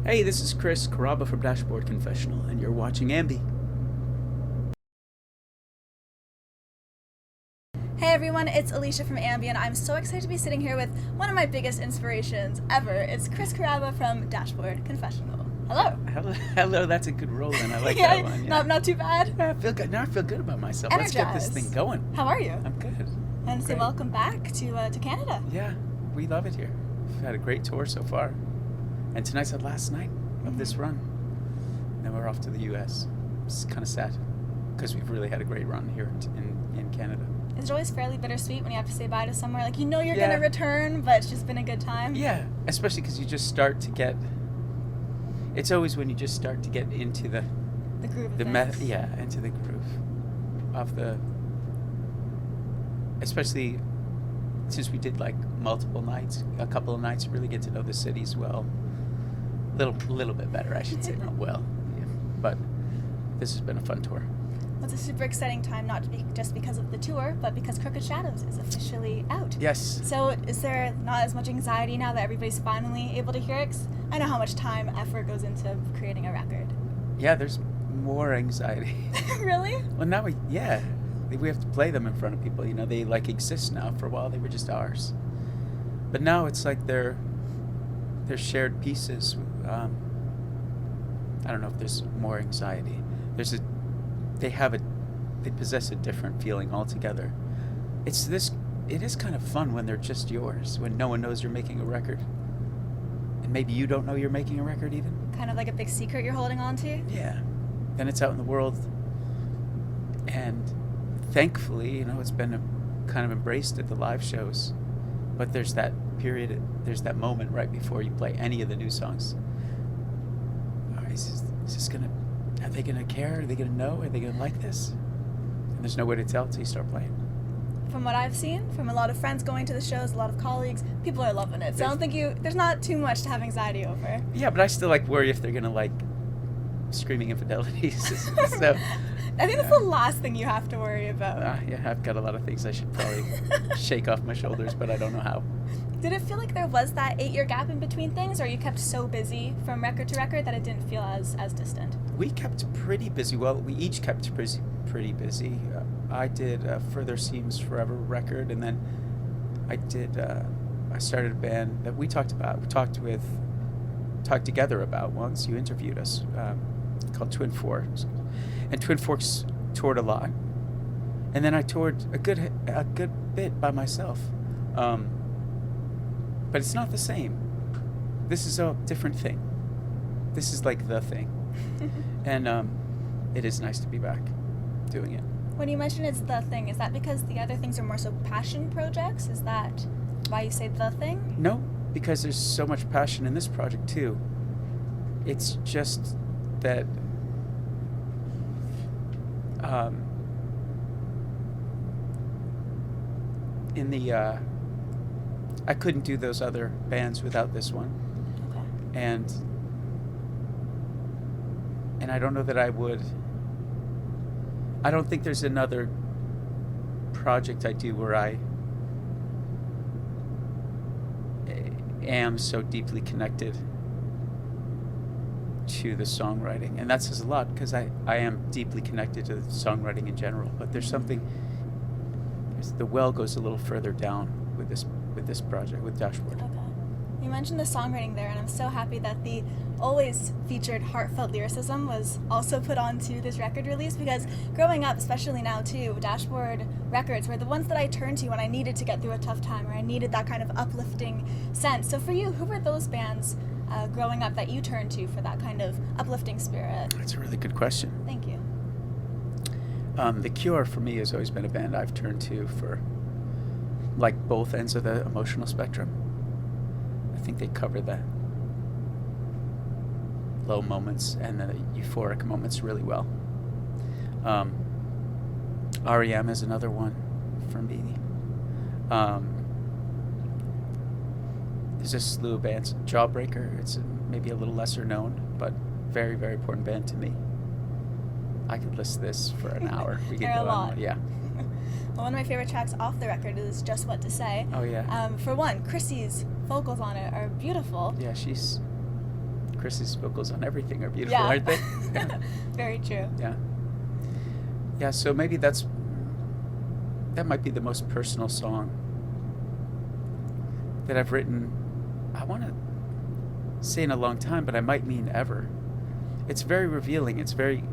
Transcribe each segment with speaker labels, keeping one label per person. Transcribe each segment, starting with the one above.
Speaker 1: Hey, this is Chris Carrabba from Dashboard Confessional, and you're watching AMBY.
Speaker 2: Hey everyone, it's Alicia from AMBY, and I'm so excited to be sitting here with one of my biggest inspirations ever. It's Chris Carrabba from Dashboard Confessional. Hello.
Speaker 1: Hello, that's a good roll, and I like
Speaker 2: Yeah,
Speaker 1: that one. Yeah.
Speaker 2: Not too bad.
Speaker 1: I feel good. Now I feel good about myself.
Speaker 2: Energized.
Speaker 1: Let's get this thing going.
Speaker 2: How are you?
Speaker 1: I'm good.
Speaker 2: And so
Speaker 1: Great.
Speaker 2: welcome back to Canada.
Speaker 1: Yeah, we love it here. We've had a great tour so far. And tonight's the last night of this run. Then we're off to the U.S. It's kind of sad because we've really had a great run here in Canada.
Speaker 2: Is it always fairly bittersweet when you have to say bye to somewhere? Like, you know you're
Speaker 1: Yeah.
Speaker 2: going to return, but it's just been a good time?
Speaker 1: Yeah, especially because you just start to get... It's always when you just start to get into the
Speaker 2: groove of things.
Speaker 1: into the groove of the... Especially since we did like multiple nights, a couple of nights, really get to know the cities well. Little bit better, I should say, not well. Yeah. But this has been a fun tour.
Speaker 2: Well, it's a super exciting time, not just because of the tour, but because Crooked Shadows is officially out.
Speaker 1: Yes.
Speaker 2: So is there not as much anxiety now that everybody's finally able to hear it? 'Cause I know how much time, effort goes into creating a record.
Speaker 1: Yeah, there's more anxiety.
Speaker 2: Really?
Speaker 1: Well, now we have to play them in front of people. You know, they like exist now. For a while, they were just ours. But now it's like they're shared pieces. I don't know if there's more anxiety. They possess a different feeling altogether. It is kind of fun when they're just yours, when no one knows you're making a record. And maybe you don't know you're making a record even.
Speaker 2: Kind of like a big secret you're holding on to?
Speaker 1: Yeah. Then it's out in the world. And thankfully, you know, it's been kind of embraced at the live shows. But there's that period, there's that moment right before you play any of the new songs. Are they gonna care? Are they gonna know? Are they gonna like this? And there's no way to tell until you start playing.
Speaker 2: From what I've seen, from a lot of friends going to the shows, a lot of colleagues, people are loving it. So I don't think there's not too much to have anxiety over.
Speaker 1: Yeah, but I still worry if they're gonna like screaming infidelities. So
Speaker 2: I think that's the last thing you have to worry about.
Speaker 1: yeah, I've got a lot of things I should probably shake off my shoulders, but I don't know how.
Speaker 2: Did it feel like there was that 8-year gap in between things, or you kept so busy from record to record that it didn't feel as distant?
Speaker 1: We kept pretty busy. Well, we each kept pretty busy. I did Further Seems Forever record, and then I started a band that we talked together about once. You interviewed us, called Twin Forks, and Twin Forks toured a lot, and then I toured a good bit by myself. But it's not the same. This is a different thing. This is like the thing. And it is nice to be back doing it.
Speaker 2: When you mention it's the thing, is that because the other things are more so passion projects? Is that why you say the thing?
Speaker 1: No, because there's so much passion in this project too. It's just that I couldn't do those other bands without this one.
Speaker 2: Okay.
Speaker 1: And I don't know that I would. I don't think there's another project I do where I am so deeply connected to the songwriting. And that says a lot because I am deeply connected to the songwriting in general. But there's something, the well goes a little further down with this project, with Dashboard.
Speaker 2: Okay. You mentioned the songwriting there, and I'm so happy that the always featured heartfelt lyricism was also put onto this record release, because growing up, especially now too, Dashboard records were the ones that I turned to when I needed to get through a tough time, or I needed that kind of uplifting sense. So for you, who were those bands growing up that you turned to for that kind of uplifting spirit?
Speaker 1: That's a really good question.
Speaker 2: Thank you.
Speaker 1: The Cure for me has always been a band I've turned to for like both ends of the emotional spectrum. I think they cover the low moments and the euphoric moments really well. REM is another one for me. There's a slew of bands. Jawbreaker, it's maybe a little lesser known, but very, very important band to me. I could list this for an hour. We could
Speaker 2: There are
Speaker 1: go
Speaker 2: a
Speaker 1: on.
Speaker 2: lot.
Speaker 1: Yeah.
Speaker 2: Well, one of my favorite tracks off the record is Just What to Say.
Speaker 1: Oh yeah.
Speaker 2: For one, Chrissy's vocals on it are beautiful.
Speaker 1: Yeah, Chris's vocals on everything are beautiful,
Speaker 2: Yeah.
Speaker 1: aren't they? Yeah.
Speaker 2: Very true.
Speaker 1: Yeah. Yeah, so maybe that might be the most personal song that I've written. I want to say in a long time, but I might mean ever. It's very revealing. It's very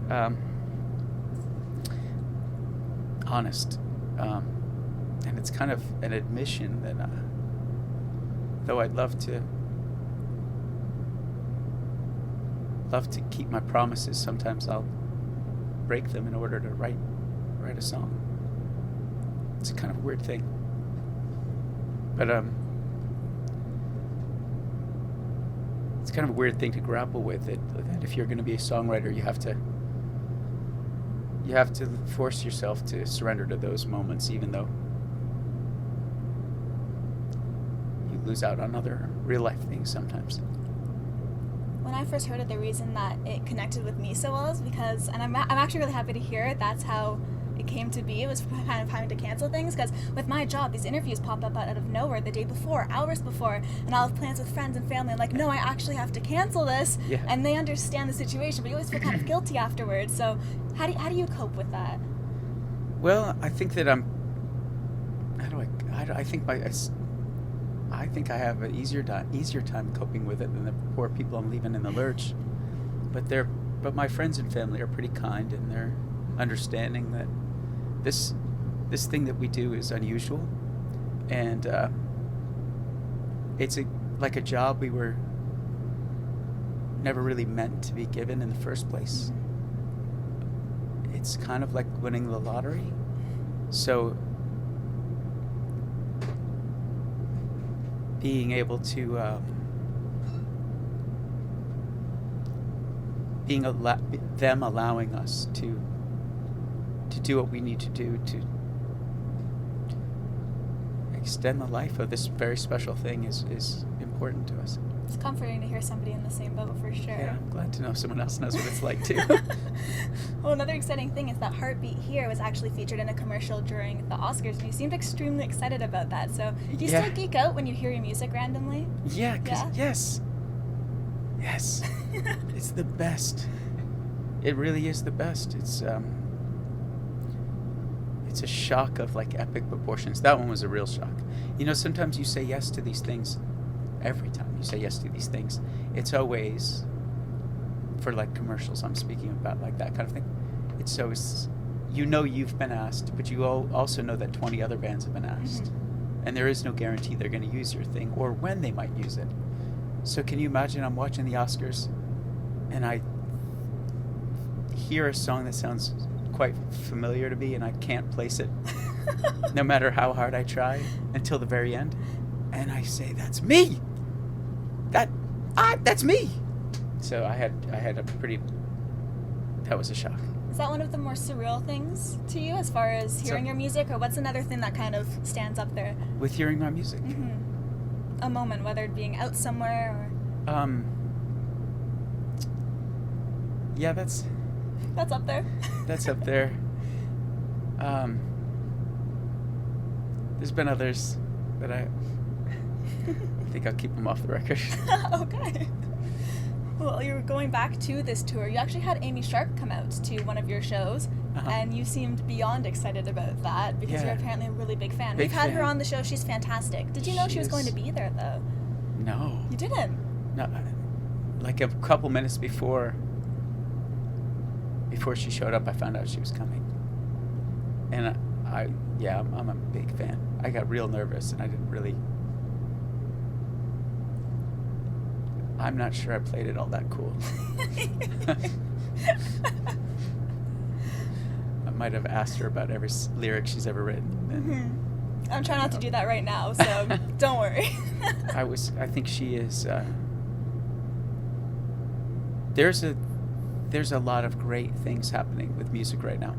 Speaker 1: honest. And it's kind of an admission that though I'd love to keep my promises, sometimes I'll break them in order to write a song. It's a kind of a weird thing. But it's kind of a weird thing to grapple with, that if you're going to be a songwriter, you have to force yourself to surrender to those moments, even though you lose out on other real life things sometimes.
Speaker 2: When I first heard it, the reason that it connected with me so well is because, and I'm actually really happy to hear it, that's how it came to be. It was kind of having to cancel things, because with my job, these interviews pop up out of nowhere the day before, hours before, and I'll have plans with friends and family. I'm like, no, I actually have to cancel this.
Speaker 1: Yeah.
Speaker 2: And they understand the situation, but you always feel kind of guilty afterwards. So how do you cope with that?
Speaker 1: Well, I think that I think I have an easier time coping with it than the poor people I'm leaving in the lurch. But my friends and family are pretty kind, and they're understanding that this thing that we do is unusual, and it's like a job we were never really meant to be given in the first place. It's kind of like winning the lottery. So being able to them allowing us to do what we need to do to extend the life of this very special thing is important to us.
Speaker 2: It's comforting to hear somebody in the same boat, for sure.
Speaker 1: Yeah, I'm glad to know someone else knows what it's like too.
Speaker 2: Well, another exciting thing is that Heartbeat Here was actually featured in a commercial during the Oscars, and you seemed extremely excited about that. So do you still geek out when you hear your music randomly?
Speaker 1: Yeah, yes. It's the best. It really is the best. It's a shock of like epic proportions. That one was a real shock. You know, sometimes you say yes to these things. Every time you say yes to these things, it's always for like commercials I'm speaking about, like that kind of thing. It's always, you know, you've been asked, but you also know that 20 other bands have been asked. Mm-hmm. And there is no guarantee they're going to use your thing or when they might use it. So can you imagine I'm watching the Oscars and I hear a song that sounds quite familiar to me and I can't place it no matter how hard I try until the very end, and I say, that's me, that's me. So I had that was a shock.
Speaker 2: Is that one of the more surreal things to you as far as hearing your music, or what's another thing that kind of stands up there
Speaker 1: with hearing my music?
Speaker 2: A moment, whether it being out somewhere or
Speaker 1: yeah, that's
Speaker 2: up there.
Speaker 1: That's up there. There's been others, but I think I'll keep them off the record.
Speaker 2: Okay. Well, you're going back to this tour. You actually had Amy Shark come out to one of your shows, and you seemed beyond excited about that because you're apparently a really big fan. We've had her on the show. She's fantastic. Did you know she was going to be there, though?
Speaker 1: No.
Speaker 2: You didn't?
Speaker 1: No. Like a couple minutes before she showed up, I found out she was coming. And I'm a big fan. I got real nervous, and I didn't really... I'm not sure I played it all that cool. I might have asked her about every lyric she's ever written.
Speaker 2: I'm trying not to do that right now, so don't worry.
Speaker 1: I think she is... There's a lot of great things happening with music right now.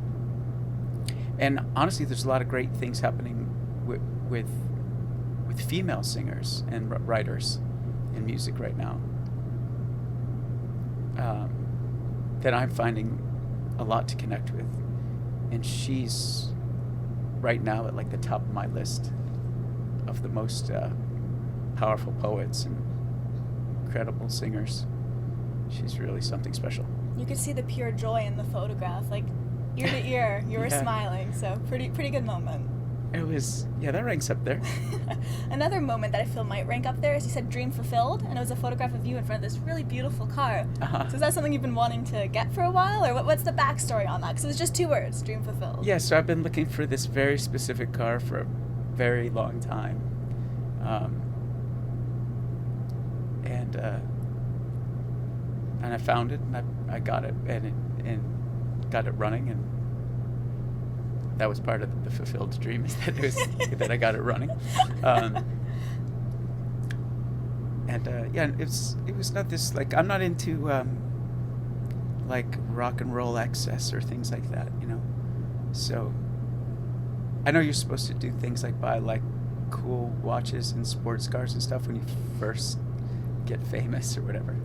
Speaker 1: And honestly, there's a lot of great things happening with female singers and writers in music right now that I'm finding a lot to connect with. And she's right now at like the top of my list of the most powerful poets and incredible singers. she's really something special.
Speaker 2: You could see the pure joy in the photograph, like ear to ear. You were
Speaker 1: Yeah.
Speaker 2: smiling, so pretty good moment.
Speaker 1: It was, yeah, that ranks up there.
Speaker 2: Another moment that I feel might rank up there is you said dream fulfilled, and it was a photograph of you in front of this really beautiful car.
Speaker 1: Uh-huh.
Speaker 2: So is that something you've been wanting to get for a while, or what's the backstory on that? Because it was just 2 words, dream fulfilled.
Speaker 1: Yeah, so I've been looking for this very specific car for a very long time. And I found it, and I got it, and got it running, and that was part of the fulfilled dream, is that that I got it running. Yeah, it was not this, like, I'm not into like rock and roll excess or things like that, you know. So I know you're supposed to do things like buy like cool watches and sports cars and stuff when you first get famous or whatever.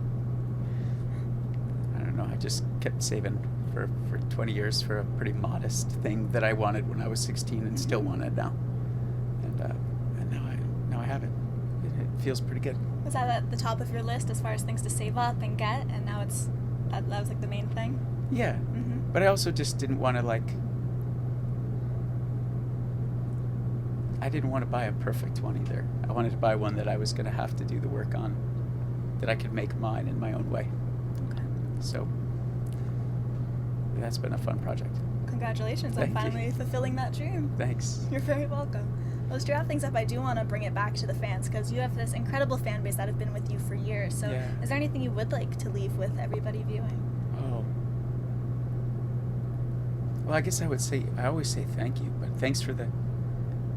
Speaker 1: I don't know, I just kept saving for 20 years for a pretty modest thing that I wanted when I was 16 and still want it now. And now I have it. It feels pretty good.
Speaker 2: Was that at the top of your list as far as things to save up and get, and now that was like the main thing?
Speaker 1: Yeah.
Speaker 2: Mm-hmm.
Speaker 1: But I also just didn't want to I didn't want to buy a perfect one either. I wanted to buy one that I was going to have to do the work on, that I could make mine in my own way.
Speaker 2: Okay.
Speaker 1: So that's been a fun project.
Speaker 2: Congratulations on
Speaker 1: Thank you.
Speaker 2: finally fulfilling that dream.
Speaker 1: Thanks.
Speaker 2: You're very welcome. Well, to wrap things up, I do want to bring it back to the fans, because you have this incredible fan base that have been with you for years. So
Speaker 1: Yeah.
Speaker 2: is there anything you would like to leave with everybody viewing?
Speaker 1: Oh. Well, I guess I always say thank you, but thanks for the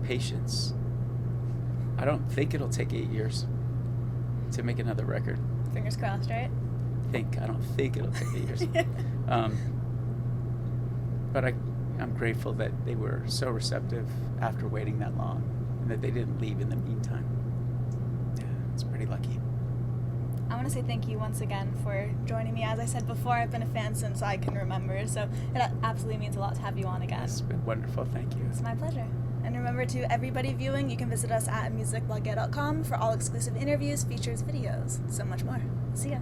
Speaker 1: patience. I don't think it'll take 8 years to make another record.
Speaker 2: Fingers crossed, right?
Speaker 1: I don't think it'll take 8 years. But I'm grateful that they were so receptive after waiting that long, and that they didn't leave in the meantime. Yeah, it's pretty lucky.
Speaker 2: I want to say thank you once again for joining me. As I said before, I've been a fan since I can remember, so it absolutely means a lot to have you on again.
Speaker 1: It's been wonderful. Thank you.
Speaker 2: It's my pleasure. And remember, to everybody viewing, you can visit us at musicblogget.com for all exclusive interviews, features, videos, so much more. See ya.